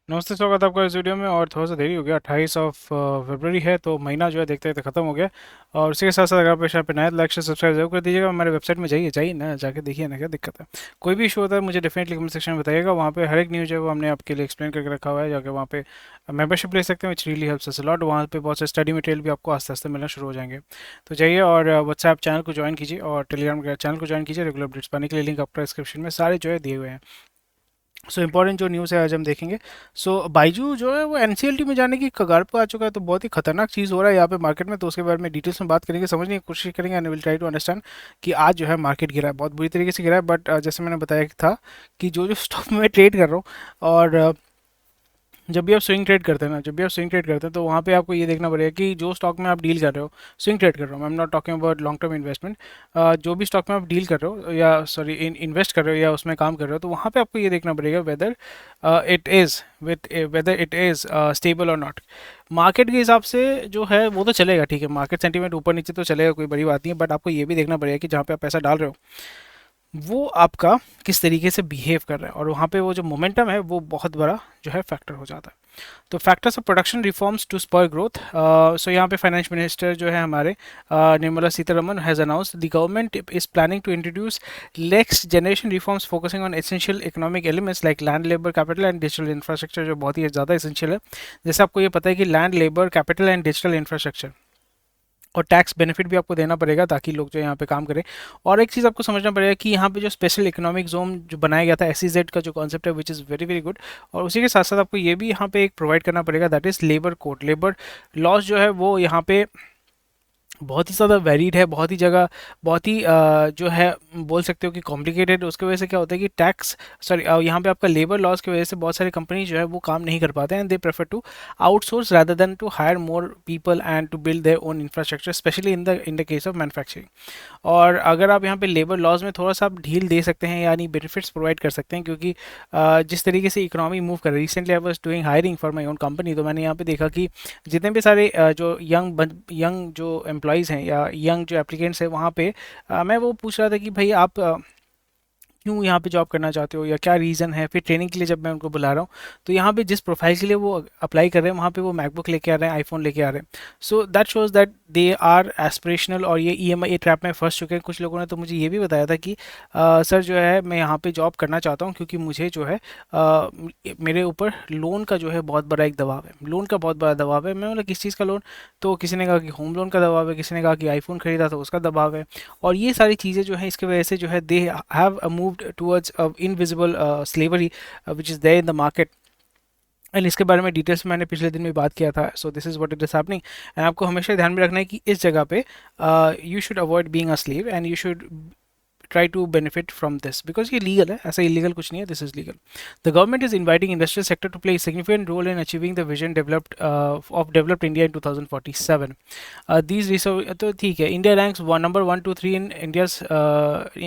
नमस्ते, स्वागत है आपका इस वीडियो में। और थोड़ा सा देरी हो गया, 28 फरवरी है तो महीना जो है देखते देखते खत्म हो गया। और उसी के साथ साथ अगर आप इस चैनल पे नए लाइक से सब्सक्राइब जरूर कर दीजिएगा। हमारे वेबसाइट में जाइए जाइए ना, जाके देखिए ना, क्या दिक्कत है। कोई भी इशू होता है मुझे डेफिनेटली कमेंट सेक्शन में बताइएगा। वहाँ पे हर एक न्यूज़ है वो हमने आपके लिए एक्सप्लेन करके रखा हुआ है। जाके वहाँ पे मेंबरशिप ले सकते हैं, which really helps us a lot. वहाँ पे बहुत से स्टडी मटेरियल भी आपको आस्ते आस्ते मिलना शुरू हो जाएंगे। तो जाइए और व्हाट्सएप चैनल को ज्वाइन कीजिए और टेलीग्राम चैनल को ज्वाइन कीजिए। रेगुलर अपडेट्स पाने के लिए लिंक आपका डिस्क्रिप्शन में सारे जो है दिए हुए हैं। सो इम्पोर्टेंट जो न्यूज़ है आज हम देखेंगे। सो बाइजू जो है वो एनसीएलटी में जाने की कगार पर आ चुका है, तो बहुत ही खतरनाक चीज़ हो रहा है यहाँ पे मार्केट में। तो उसके बारे में डिटेल्स में बात करेंगे, समझने की कोशिश करेंगे and will try to understand कि आज जो है मार्केट गिरा है, बहुत बुरी तरीके से गिरा है। बट जैसे मैंने बताया था कि जो जो स्टॉक में मैं ट्रेड कर रहा हूँ, और जब भी आप स्विंग ट्रेड करते हैं ना, जब भी आप स्विंग ट्रेड करते हैं तो वहाँ पे आपको ये देखना पड़ेगा कि जो स्टॉक में आप डील कर रहे हो, स्विंग ट्रेड कर रहे हो, I am not talking about long term investment. जो भी स्टॉक में आप डील कर रहे हो या सॉरी इन्वेस्ट कर रहे हो या उसमें काम कर रहे हो, तो वहाँ पे आपको ये देखना पड़ेगा whether it is with whether it is stable और नॉट। मार्केट के हिसाब से जो है वो तो चलेगा, ठीक है, मार्केट सेंटीमेंट ऊपर नीचे तो चलेगा, कोई बड़ी बात नहीं है। बट आपको ये भी देखना पड़ेगा कि जहाँ पे आप पैसा डाल रहे हो वो आपका किस तरीके से बिहेव कर रहा है, और वहाँ पे वो जो मोमेंटम है वो बहुत बड़ा जो है फैक्टर हो जाता है। तो factors of production reforms to spur growth. So यहाँ पे फाइनेंस मिनिस्टर जो है हमारे Nirmala Sitharaman has announced the government is planning to introduce next generation reforms focusing on essential economic elements like land, labour, capital and digital infrastructure, जो बहुत ही ज़्यादा essential है। जैसे आपको ये पता है कि land, labour, capital and digital infrastructure, और टैक्स बेनिफिट भी आपको देना पड़ेगा ताकि लोग जो यहाँ पे काम करें। और एक चीज़ आपको समझना पड़ेगा कि यहाँ पे जो स्पेशल इकोनॉमिक जोन जो बनाया गया था, एसईजेड का जो कॉन्सेप्ट है, which is very very good. और उसी के साथ साथ आपको ये भी यहाँ पे एक प्रोवाइड करना पड़ेगा, that is labour code. Labour laws जो है वो यहाँ पे बहुत ही ज़्यादा वेरीड है, बहुत ही जगह, बहुत ही जो है बोल सकते हो कि कॉम्प्लिकेटेड। उसकी वजह से क्या होता है कि टैक्स सॉरी यहाँ पे आपका लेबर लॉस की वजह से बहुत सारी कंपनी जो है वो काम नहीं कर पाते हैं, and they prefer to outsource rather than to hire more people and to build their own infrastructure, specially in the case of manufacturing. और अगर आप यहाँ पे लेबर लॉज में थोड़ा सा आप ढील दे सकते हैं, यानी बेनिफिट्स प्रोवाइड कर सकते हैं, क्योंकि जिस तरीके से इकोनॉमी मूव कर रही है, recently I was doing hiring for my own company, तो मैंने यहाँ पे देखा कि जितने भी सारे जो यंग जो एम्प्लॉयज़ हैं या यंग जो एप्लीकेंट्स हैं वहाँ पे मैं वो पूछ रहा था कि भाई आप क्यों यहाँ पे जॉब करना चाहते हो या क्या रीज़न है। फिर ट्रेनिंग के लिए जब मैं उनको बुला रहा हूँ तो यहाँ पे जिस प्रोफाइल के लिए वो अप्लाई कर रहे हैं वहाँ पे वो मैकबुक लेके आ रहे हैं, आईफोन लेके आ रहे हैं। So that shows that they are aspirational, और ये ईएमआई ट्रैप में फंस चुके हैं। कुछ लोगों ने तो मुझे ये भी बताया था कि सर जो है मैं यहाँ पे जॉब करना चाहता हूँ क्योंकि मुझे जो है मेरे ऊपर लोन का जो है बहुत बड़ा एक दबाव है, लोन का बहुत बड़ा दबाव है। मैं बोला किस चीज़ का लोन? तो किसी ने कहा कि होम लोन का दबाव है, किसी ने कहा कि आईफोन खरीदा तो उसका दबाव है। और ये सारी चीज़ें जो हैं इसकी वजह से जो है they have moved towards invisible slavery which is there in the market. And इसके बारे में डिटेल्स में मैंने पिछले दिन में बात किया था। So this is what it is happening. And आपको हमेशा ध्यान में रखना है कि इस जगह पे you should avoid being a slave and you should try to benefit from this because ये legal है, ऐसा illegal कुछ नहीं है, this is legal. The government is inviting industrial sector to play a significant role in achieving the vision developed of developed India in 2047. These research तो ठीक है, India ranks number 1 2 3 in India's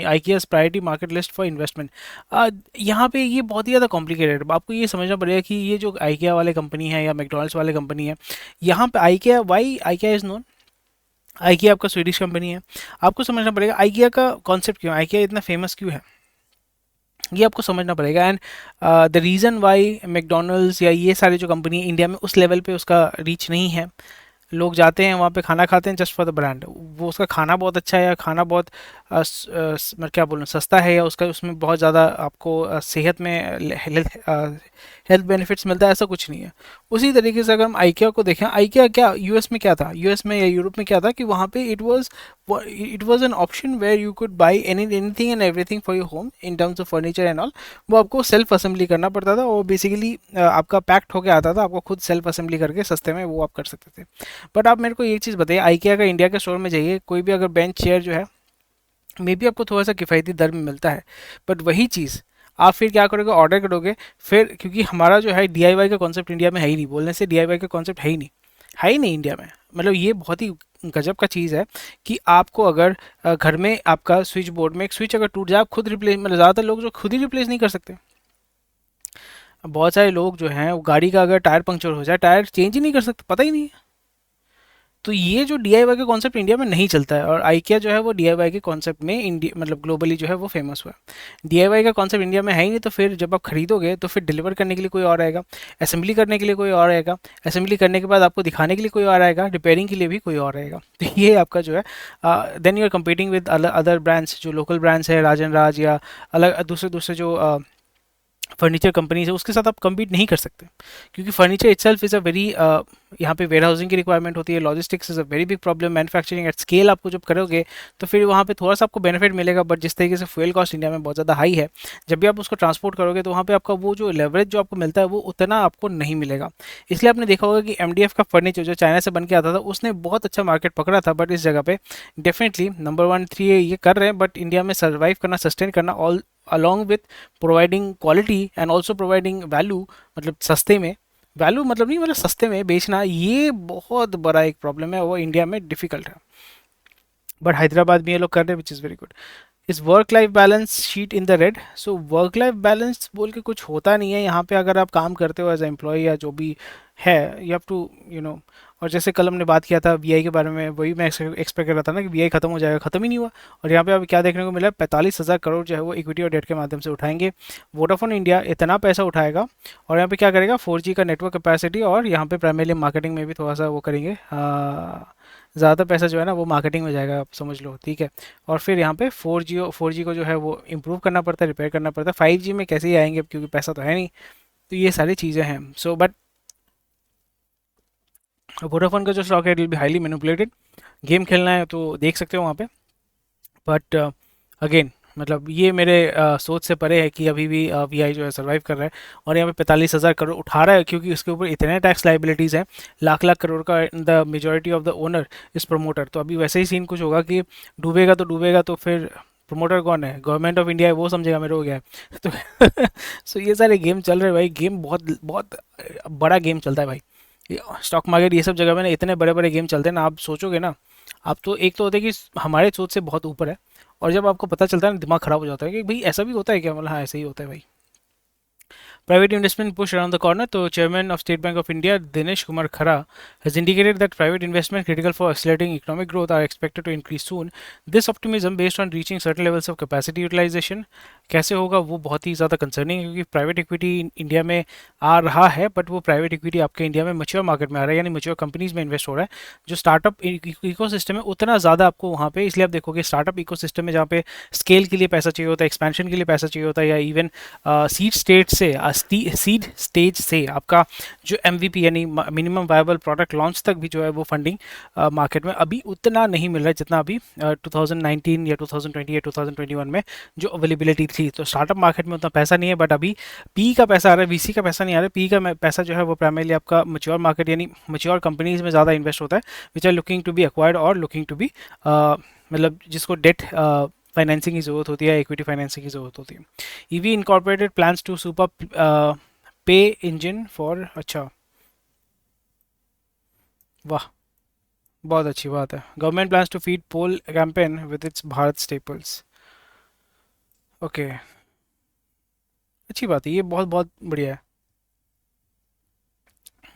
IKEA's priority market list for investment. यहाँ पे ये बहुत ही ज़्यादा complicated है। आपको ये समझना पड़ेगा कि ये जो IKEA वाले कंपनी है या मैकडोनल्ड्स वाले कंपनी है, यहाँ पे IKEA why IKEA is known. IKEA आपका स्वीडिश कंपनी है। आपको समझना पड़ेगा आइकिया का कॉन्सेप्ट क्यों है, आइकिया इतना फेमस क्यों है, ये आपको समझना पड़ेगा। And the reason why McDonald's या ये सारी जो कंपनी इंडिया में उस लेवल पे उसका रीच नहीं है। लोग जाते हैं वहाँ पे खाना खाते हैं जस्ट फॉर द ब्रांड, वो उसका खाना बहुत अच्छा है या खाना बहुत मैं क्या बोलूँ सस्ता है, या उसका उसमें बहुत ज़्यादा आपको सेहत में हेल्थ बेनिफिट्स मिलता है, ऐसा कुछ नहीं है। उसी तरीके से अगर हम आइकिया को देखें, आइकिया क्या यूएस में क्या था, यूएस में या यूरोप में क्या था कि वहाँ पे it was an option where you could buy anything and everything for your home in terms of furniture and all. वो आपको सेल्फ असेंबली करना पड़ता था और बेसिकली आपका पैक्ट होके आता था, आपको खुद सेल्फ असेंबली करके सस्ते में वो आप कर सकते थे। बट आप मेरे को ये चीज़ बताइए, आइकिया का इंडिया के स्टोर में जाइए, कोई भी अगर बेंच चेयर जो है मे बी आपको थोड़ा सा किफ़ायती दर में मिलता है, बट वही चीज़ आप फिर क्या करोगे, ऑर्डर करोगे। फिर क्योंकि हमारा जो है डीआईवाई का कॉन्सेप्ट इंडिया में है ही नहीं, बोलने से डीआईवाई का कॉन्सेप्ट है ही नहीं इंडिया में। मतलब ये बहुत ही गजब का चीज़ है कि आपको अगर घर में आपका स्विच बोर्ड में एक स्विच अगर टूट जाए, आप खुद रिप्लेस, मतलब ज़्यादातर लोग जो खुद ही रिप्लेस नहीं कर सकते। बहुत सारे लोग जो हैं वो गाड़ी का अगर टायर पंक्चर हो जाए, टायर चेंज ही नहीं कर सकते, पता ही नहीं है। तो ये जो डीआईवाई का कॉन्सेप्ट इंडिया में नहीं चलता है, और आइकिया जो है वो डीआईवाई के कॉन्सेप्ट में इंडिया मतलब ग्लोबली जो है वो फेमस हुआ है। डीआईवाई का कॉन्सेप्ट इंडिया में है ही नहीं, तो फिर जब आप खरीदोगे तो फिर डिलीवर करने के लिए कोई और आएगा, असेंबली करने के लिए कोई और आएगा, असेंबली करने के बाद आपको दिखाने के लिए कोई और आएगा, रिपेयरिंग के लिए भी कोई और आएगा। तो ये आपका जो है then you are competing with other brands, जो लोकल ब्रांड्स है राजन राज या अलग दूसरे दूसरे जो फर्नीचर कंपनीज है, उसके साथ आप कम्पीट नहीं कर सकते, क्योंकि furniture itself is a very यहाँ पे वेयर हाउसिंग की रिक्वायरमेंट होती है, logistics is a very big problem, manufacturing at scale आपको जब करोगे तो फिर वहाँ पे थोड़ा सा आपको बेनिफिट मिलेगा, बट जिस तरीके से फ्यूल कॉस्ट इंडिया में बहुत ज़्यादा हाई है, जब भी आप उसको ट्रांसपोर्ट करोगे तो वहाँ पे आपका वो जो लेवरेज जो आपको मिलता है वो उतना आपको नहीं मिलेगा। इसलिए आपने देखा होगा कि एमडीएफ का फर्नीचर जो चाइना से बन के आता था उसने बहुत अच्छा मार्केट पकड़ा था, बट इस जगह पे डेफिनेटली नंबर 1 3 ये कर रहे हैं, बट इंडिया में सर्वाइव करना, सस्टेन करना all along with providing quality and also providing value, मतलब सस्ते में, वैल्यू मतलब नहीं मतलब सस्ते में बेचना, ये बहुत बड़ा एक प्रॉब्लम है, वो इंडिया में डिफिकल्ट है, बट हैदराबाद में ये लोग कर रहे हैं विच इज़ वेरी गुड। इस work life balance sheet in the red, so work life balance बोल के कुछ होता नहीं है यहाँ पे, अगर आप काम करते हो एज एम्प्लॉय या जो भी है, you have to you know. और जैसे कल हमने बात किया था वीआई के बारे में, वही मैं एक्सपेक्ट कर रहा था ना कि वीआई खत्म हो जाएगा, खत्म ही नहीं हुआ, और यहाँ पे अब क्या देखने को मिला, 45,000 करोड़ जो है वो इक्विटी और डेट के माध्यम से उठाएंगे। वोडाफोन इंडिया इतना पैसा उठाएगा और यहाँ पे क्या करेगा, 4G का नेटवर्क कैपेसिटी, और यहाँ पे प्राइमरली मार्केटिंग में भी थोड़ा सा वो करेंगे, ज़्यादा पैसा जो है ना वो मार्केटिंग में जाएगा, आप समझ लो, ठीक है। और फिर यहाँ पे 4G को जो है वो इम्प्रूव करना पड़ता है, रिपेयर करना पड़ता है, 5G में कैसे ही आएंगे क्योंकि पैसा तो है नहीं। तो ये सारी चीज़ें हैं, सो बट वोडाफोन का जो स्टॉक है it will be highly manipulated. Game खेलना है तो देख सकते हो वहाँ पे, बट अगेन मतलब ये मेरे सोच से परे है कि अभी भी वीआई जो है सर्वाइव कर रहा है, और यहाँ पे 45,000 करोड़ उठा रहा है क्योंकि उसके ऊपर इतने टैक्स लाइबिलिटीज़ हैं, लाख लाख करोड़ का, the majority of the owner इस प्रमोटर। तो अभी वैसे ही सीन कुछ होगा कि डूबेगा तो फिर प्रमोटर कौन है, गवर्नमेंट ऑफ इंडिया है, वो समझेगा मेरे हो गया है तो सो ये सारे गेम चल रहे हैं भाई, गेम बहुत बहुत बड़ा गेम चलता है भाई, स्टॉक मार्केट ये सब जगह में ना इतने बड़े बड़े गेम चलते हैं ना, आप सोचोगे ना, आप तो एक तो होता है कि हमारे सोच से बहुत ऊपर है, और जब आपको पता चलता है ना दिमाग खराब हो जाता है कि भाई ऐसा भी होता है क्या, मतलब हाँ ऐसे ही होता है भाई। Private investment push around the corner. So, Chairman of State Bank of India, Dinesh Kumar Khara, has indicated that private investment critical for accelerating economic growth are expected to increase soon. This optimism based on reaching certain levels of capacity utilization. कैसे होगा वो बहुत ही ज़्यादा concerning है, क्योंकि private equity India में आ रहा है, बट वो प्राइवेट इक्विटी आपके इंडिया में मैच्योर मार्केट में आ रहा है, यानी मैच्योर कंपनीज में इन्वेस्ट हो रहा है। जो स्टार्टअप इकोसिस्टम है उतना ज़्यादा आपको वहाँ पे, इसलिए आप देखोगे स्टार्टअप इकोसिस्टम में जहाँ पे स्केल के लिए पैसा चाहिए होता है, एक्सपेंशन के लिए पैसा चाहिए होता है, या इवन सीड स्टेज से आपका जो एमवीपी यानी मिनिमम वायबल प्रोडक्ट लॉन्च तक भी जो है वो फंडिंग मार्केट में अभी उतना नहीं मिल रहा है जितना अभी 2019 या 2020 या 2021 में जो अवेलेबिलिटी थी। तो स्टार्टअप मार्केट में उतना पैसा नहीं है, बट अभी पी का पैसा आ रहा है, वीसी का पैसा नहीं आ रहा है, पी का पैसा जो है वो प्राइमरली आपका मच्योर मार्केट यानी मच्योर कंपनीज में ज़्यादा इन्वेस्ट होता है, which are looking to be acquired और लुकिंग टू बी मतलब जिसको डेट फाइनेंसिंग की ज़रूरत होती है, इक्विटी फाइनेंसिंग की ज़रूरत होती है। EV incorporated plans to super pay engine for, अच्छा वाह, बहुत अच्छी बात है। Government plans to feed poll campaign with its Bharat staples, okay, अच्छी बात है, ये बहुत बहुत बढ़िया है,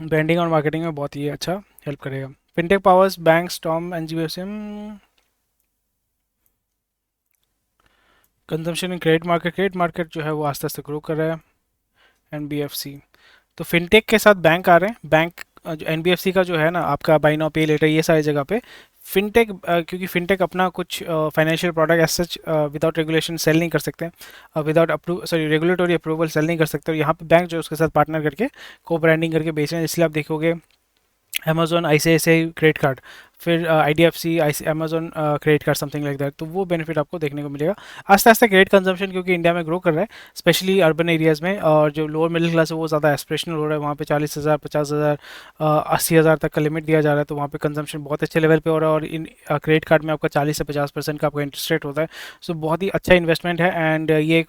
ब्रांडिंग और मार्केटिंग में बहुत ही अच्छा हेल्प करेगा। Fintech powers bank storm NGOSM consumption in credit market जो है वो आस्ते आस्ते ग्रो कर रहा है। एनबीएफसी, तो फिनटेक के साथ बैंक आ रहे हैं, बैंक जो एनबीएफसी का जो है ना आपका बाई नाउ पे लेटर, ये सारी जगह पे फिनटेक, क्योंकि फिनटेक अपना कुछ financial product as such without regulation sell नहीं कर सकते, without approve sorry regulatory approval sell नहीं कर सकते, और यहाँ पे बैंक जो है उसके साथ पार्टनर करके को ब्रांडिंग करके बेच रहे हैं। इसलिए आप देखोगे अमेजोन आईसीआईसीआई क्रेडिट कार्ड, फिर IDFC Amazon credit card something like that, तो वो बेनिफिट आपको देखने को मिलेगा। आस्ते आस्ते क्रेडिट कंजम्पशन क्योंकि इंडिया में ग्रो कर रहा है, स्पेशली अर्बन एरियाज़ में, और जो लोअर मिडिल क्लास है वो ज़्यादा एस्पिरेशनल हो रहा है, वहाँ पे 40,000 50,000 80,000 तक का लिमिट दिया जा रहा है, तो वहाँ पे कंजम्पशन बहुत अच्छे लेवल पे हो रहा है, और इन क्रेडिट कार्ड में आपका 40 से 50% का आपका इंटरेस्ट रेट होता है। सो बहुत ही अच्छा इन्वेस्टमेंट है, एंड ये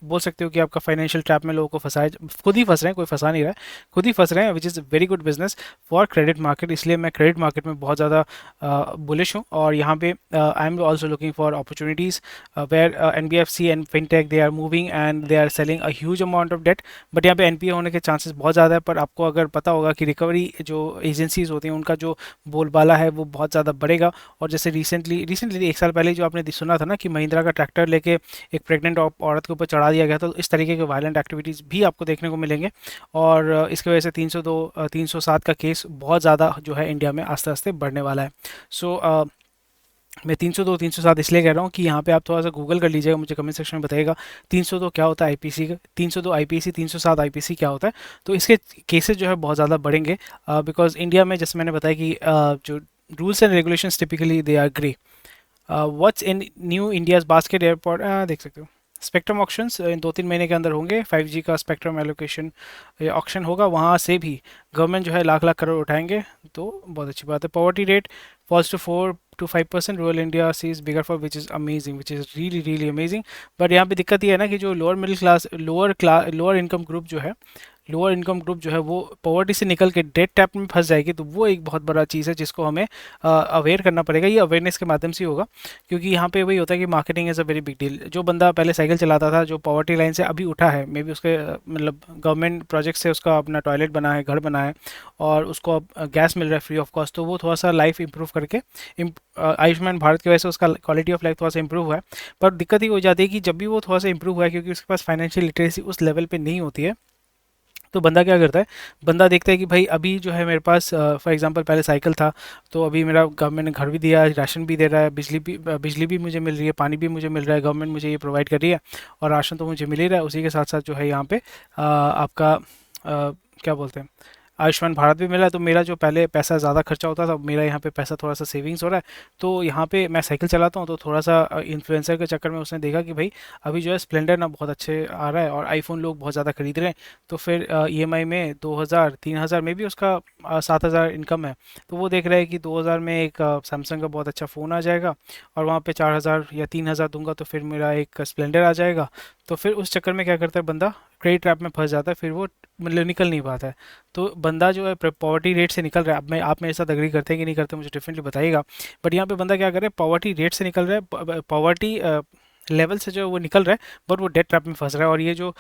बोल सकते हो कि आपका फाइनेंशियल ट्रैप में लोगों को फंसाए, खुद ही फंस रहे हैं, कोई फंसा नहीं रहा है, खुद ही फंस रहे हैं, which is very good business for credit market. इसलिए मैं क्रेडिट मार्केट में बहुत ज़्यादा बुलिश हूँ। और यहाँ पे I am also looking for opportunities where NBFC and fintech they are moving and they are selling a huge amount of debt. But यहाँ पे एनपीए होने के चांसेस बहुत ज़्यादा है। पर आपको अगर पता होगा कि रिकवरी जो एजेंसीज होती हैं उनका जो बोलबाला है वो बहुत ज़्यादा बढ़ेगा। और जैसे रिसेंटली एक साल पहले जो आपने सुना था ना कि महिंद्रा का ट्रैक्टर लेके एक प्रेग्नेंट औरत के ऊपर चढ़ा दिया गया था, तो इस तरीके के वायलेंट एक्टिविटीज़ भी आपको देखने को मिलेंगे। और इसकी वजह से 307 का केस बहुत ज़्यादा जो है इंडिया में आस्ते आस्ते बढ़ने वाला है। सो मैं 302 307 इसलिए कह रहा हूँ कि यहाँ पे आप थोड़ा सा गूगल कर लीजिएगा, मुझे कमेंट सेक्शन में बताइएगा 302 क्या होता है आईपीसी का, 302 आईपीसी, 307 आईपीसी क्या होता है। तो इसके केसेस जो है बहुत ज़्यादा बढ़ेंगे, बिकॉज इंडिया में जैसे मैंने बताया कि जो rules and regulations typically they are grey. What's in new India's basket airport, देख सकते हो स्पेक्ट्रम ऑक्शंस इन 2-3 महीने के अंदर होंगे। 5G का स्पेक्ट्रम एलोकेशन ऑक्शन होगा, वहाँ से भी गवर्नमेंट जो है लाख लाख करोड़ उठाएंगे, तो बहुत अच्छी बात है। Poverty rate falls to 4 to 5%, rural India sees bigger for, which is amazing, which is really really amazing. But यहाँ पे दिक्कत ये है ना कि जो lower middle class, lower income group जो है, लोअर इनकम ग्रुप जो है वो पॉवर्टी से निकल के डेट टैप में फंस जाएगी। तो वो एक बहुत बड़ा चीज़ है जिसको हमें अवेयर करना पड़ेगा। ये अवेयरनेस के माध्यम से ही होगा, क्योंकि यहाँ पे वही होता है कि marketing is a very big deal. जो बंदा पहले साइकिल चलाता था, जो पॉवर्टी लाइन से अभी उठा है, मे बी उसके मतलब गवर्नमेंट प्रोजेक्ट से उसका अपना टॉयलेट बना है, घर बना है, और उसको अब गैस मिल रहा है फ्री ऑफ कॉस्ट, तो वो थोड़ा सा लाइफ इंप्रूव करके आयुष्मान भारत की वजह से उसका क्वालिटी ऑफ लाइफ थोड़ा सा इंप्रूव हुआ है। पर दिक्कत ही हो जाती है कि जब भी वो थोड़ा सा इंप्रूव हुआ है, क्योंकि उसके पास फाइनेंशियल लिटरेसी उस लेवल पे नहीं होती है, तो बंदा क्या करता है, बंदा देखता है कि भाई अभी जो है मेरे पास फॉर एग्जांपल पहले साइकिल था, तो अभी मेरा गवर्नमेंट ने घर भी दिया है, राशन भी दे रहा है, बिजली भी मुझे मिल रही है, पानी भी मुझे मिल रहा है, गवर्नमेंट मुझे ये प्रोवाइड कर रही है, और राशन तो मुझे मिल ही रहा है। उसी के साथ साथ जो है यहाँ पे आपका क्या बोलते हैं, आयुष्मान भारत भी मिला है। तो मेरा जो पहले पैसा ज़्यादा खर्चा होता था, मेरा यहाँ पे पैसा थोड़ा सा सेविंग्स हो रहा है। तो यहाँ पे मैं साइकिल चलाता हूँ, तो थोड़ा सा इन्फ्लुएंसर के चक्कर में उसने देखा कि भाई अभी जो है स्प्लेंडर ना बहुत अच्छे आ रहा है, और आईफोन लोग बहुत ज़्यादा खरीद रहे हैं। तो फिर ईएमआई में 2000 3000 में भी उसका 7000 इनकम है, तो वो देख रहा है कि 2000 में एक सैमसंग का बहुत अच्छा फ़ोन आ जाएगा, और वहाँ पे 4000 या 3000 दूंगा तो फिर मेरा एक स्प्लेंडर आ जाएगा। तो फिर उस चक्कर में क्या करता है बंदा, क्रेडिट ट्रैप में फंस जाता है, फिर वो मतलब निकल नहीं पाता है। तो बंदा जो है पॉवर्टी रेट से निकल रहा है, अब मैं आप मेरे साथ अग्री करते हैं कि नहीं करते मुझे डिफरेंटली बताइएगा। बट यहाँ पे बंदा क्या कर रहा है, पॉवर्टी रेट से निकल रहा है, पॉवर्टी लेवल से जो है वो निकल रहा है, बट वो डेट ट्रैप में फंस रहा है। और ये जो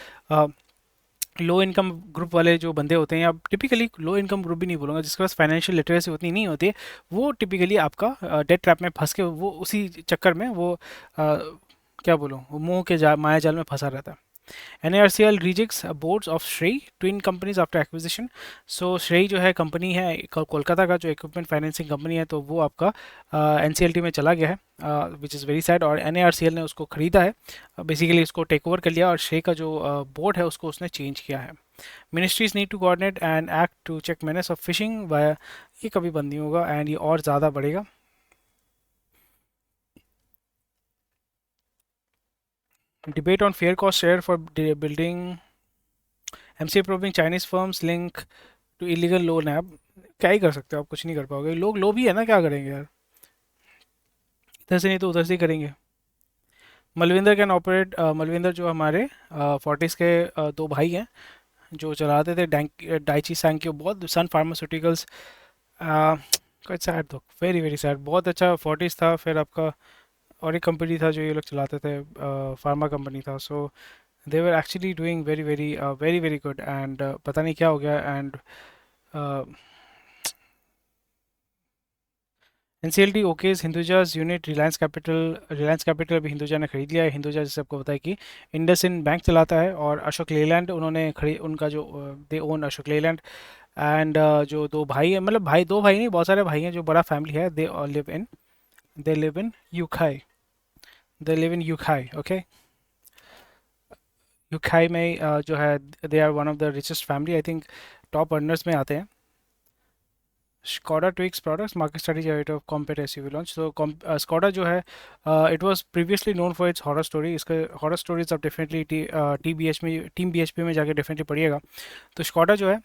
लो इनकम ग्रुप वाले जो बंदे होते हैं, या टिपिकली लो इनकम ग्रुप भी नहीं बोलूँगा, जिसके पास फाइनेंशियल लिटरेसी उतनी नहीं होती है, वो टिपिकली आपका डेट ट्रैप में फंस के वो उसी चक्कर में वो क्या बोलूँ, वो मुंह के माया जाल में फंसा रहता है। NARCL rejects boards of Shrey twin companies after acquisition। So Shrey जो है कंपनी है कोलकाता का, जो इक्विपमेंट फाइनेंसिंग कंपनी है, तो वो आपका NCLT में चला गया है, विच इज़ वेरी सैड। और NARCL ने उसको खरीदा है, बेसिकली उसको टेक ओवर कर लिया, और Shrey का जो बोर्ड है उसको उसने चेंज किया है। Ministries need to coordinate and act to check menace of fishing via, ये कभी बंद नहीं होगा, एंड ये और ज़्यादा बढ़ेगा। Debate on fair cost share for building, MCA probing Chinese firms link to illegal loan app. क्या ही कर सकते हो आप, कुछ नहीं कर पाओगे, लोग लो भी है ना, क्या करेंगे यार, इधर से नहीं तो उधर से ही करेंगे। मलविंदर कैन ऑपरेट, मलविंदर जो हमारे फोर्टिस के दो भाई हैं जो चलाते थे डाइची सैंक्यो, बहुत सन फार्मास्यूटिकल्स, क्वाइट सैड दो, वेरी वेरी सैड। बहुत अच्छा फोर्टिस था, फिर आपका और एक कंपनी था जो ये लोग चलाते थे, फार्मा कंपनी था। So they were actually doing very very very very good, and पता नहीं क्या हो गया। And NCLT okays Hinduja's unit, Reliance Capital अभी हिंदुजा ने खरीद लिया है। हिंदुजा जैसे आपको बताया कि इंडसइंड बैंक चलाता है, और अशोक लेलैंड उन्होंने खड़ी, उनका जो दे ओन अशोक लेलैंड। एंड जो दो भाई हैं, मतलब भाई दो भाई नहीं, बहुत सारे भाई हैं, जो बड़ा फैमिली है, दे लिव इन यूखाई, दे लिव इन यूखाई, ओके। यूखाई में जो है, they are one of the richest family, I think top earners में आते हैं। Skoda tweaks products, market strategy ahead of compact SUV launch. So Skoda जो है, it was previously known for its horror story. इसका horror stories आप definitely TBH में, team BHP में जाके definitely पढ़िएगा। तो Skoda जो है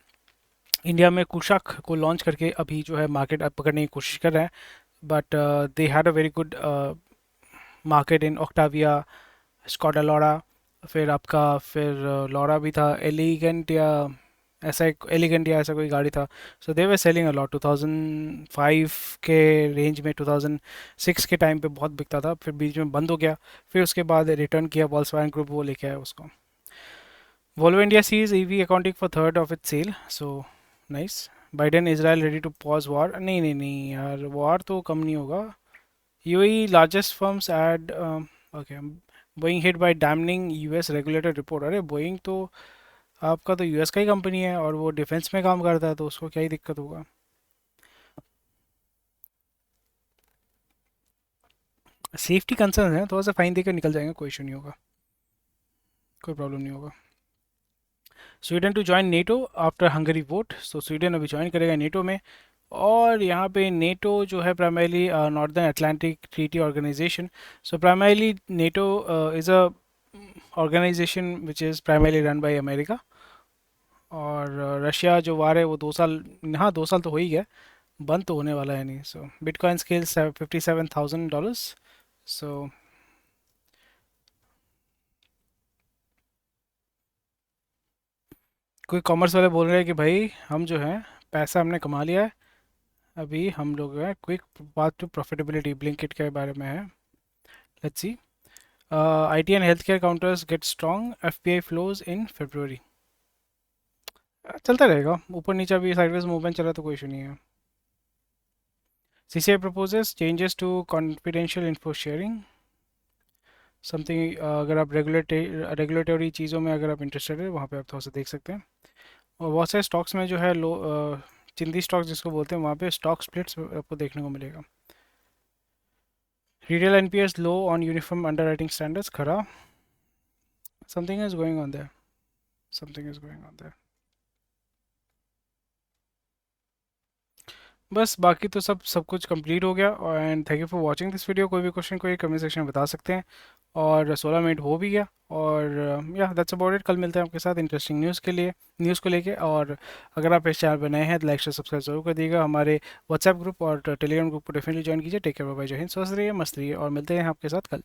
इंडिया में कुशाक को लॉन्च करके अभी जो है मार्केट पकड़ने की कोशिश कर रहा है, but they had a very good market in Octavia, Skoda Laura, फिर आपका फिर लॉरा भी था, एलिगेंट या ऐसा एक एलिगेंट या ऐसा कोई गाड़ी था। So they were selling a lot 2005 के रेंज में, 2006 के टाइम पे बहुत बिकता था, फिर बीच में बंद हो गया। फिर उसके बाद रिटर्न किया वॉल्क्सवैगन ग्रुप, वो लेके आया उसको। Volvo India sees EV accounting for third of its sale, so nice. Biden Israel ready to pause war? नहीं नहीं नहीं यार, war तो कम नहीं होगा। UAE largest firms add okay. Boeing hit by damning US regulator report। अरे Boeing तो आपका तो यूएस का ही कंपनी है और वो डिफेंस में काम करता है, तो उसको क्या ही दिक्कत होगा। सेफ्टी कंसर्न है, थोड़ा सा फाइन देकर निकल जाएंगे, कोई इशू नहीं होगा, कोई प्रॉब्लम नहीं होगा। Sweden to join NATO after Hungary vote. So Sweden अभी ज्वाइन करेगा नेटो में। और यहाँ पे नेटो जो है primarily northern Atlantic treaty organisation. So primarily NATO is a organisation which is primarily run by America. और रशिया जो वार है वो 2 साल, हाँ 2 साल तो हो ही गया, बंद तो होने वाला है नहीं। सो बिटकॉइन स्केल्स $57,000। सो कोई कॉमर्स वाले बोल रहे हैं कि भाई हम जो है पैसा हमने कमा लिया है, अभी हम लोग हैं quick path to profitability, Blinkit के बारे में है। Let's see. IT and health care counters get strong, FPI flows in February। चलता रहेगा, ऊपर नीचे भी साइडवेज मूवमेंट चला तो कोई इशू नहीं है। CCI proposes changes to confidential info sharing। Something अगर आप रेगुलेटरी चीज़ों में अगर आप इंटरेस्टेड है, वहाँ पे आप थोड़ा सा देख सकते हैं। और बहुत सारे स्टॉक्स में जो है लो चिंदी स्टॉक्स जिसको बोलते हैं, वहाँ पे स्टॉक स्प्लिट्स आपको देखने को मिलेगा। Retail NPS low on uniform underwriting standards, खरा। Something is going on there, something is going on there. बस बाकी तो सब कुछ कंप्लीट हो गया। And thank you for watching this video. कोई भी क्वेश्चन कोई कमेंट सेक्शन में बता सकते हैं। और 16 मिनट हो भी गया। और या दैट्स अबाउट इट। कल मिलते हैं आपके साथ इंटरेस्टिंग न्यूज़ के लिए, न्यूज़ को लेके। और अगर आप इस चैनल पर नए हैं तो लाइक शेयर सब्सक्राइब जरूर कर दीजिएगा। हमारे व्हाट्सएप ग्रुप और टेलीग्राम ग्रुप को डेफिनेटली ज्वाइन कीजिए। टेक केयर, बाय बाय, जय हिंद, स्वस्थ रहिए, मस्त रहिए, और मिलते हैं आपके साथ कल।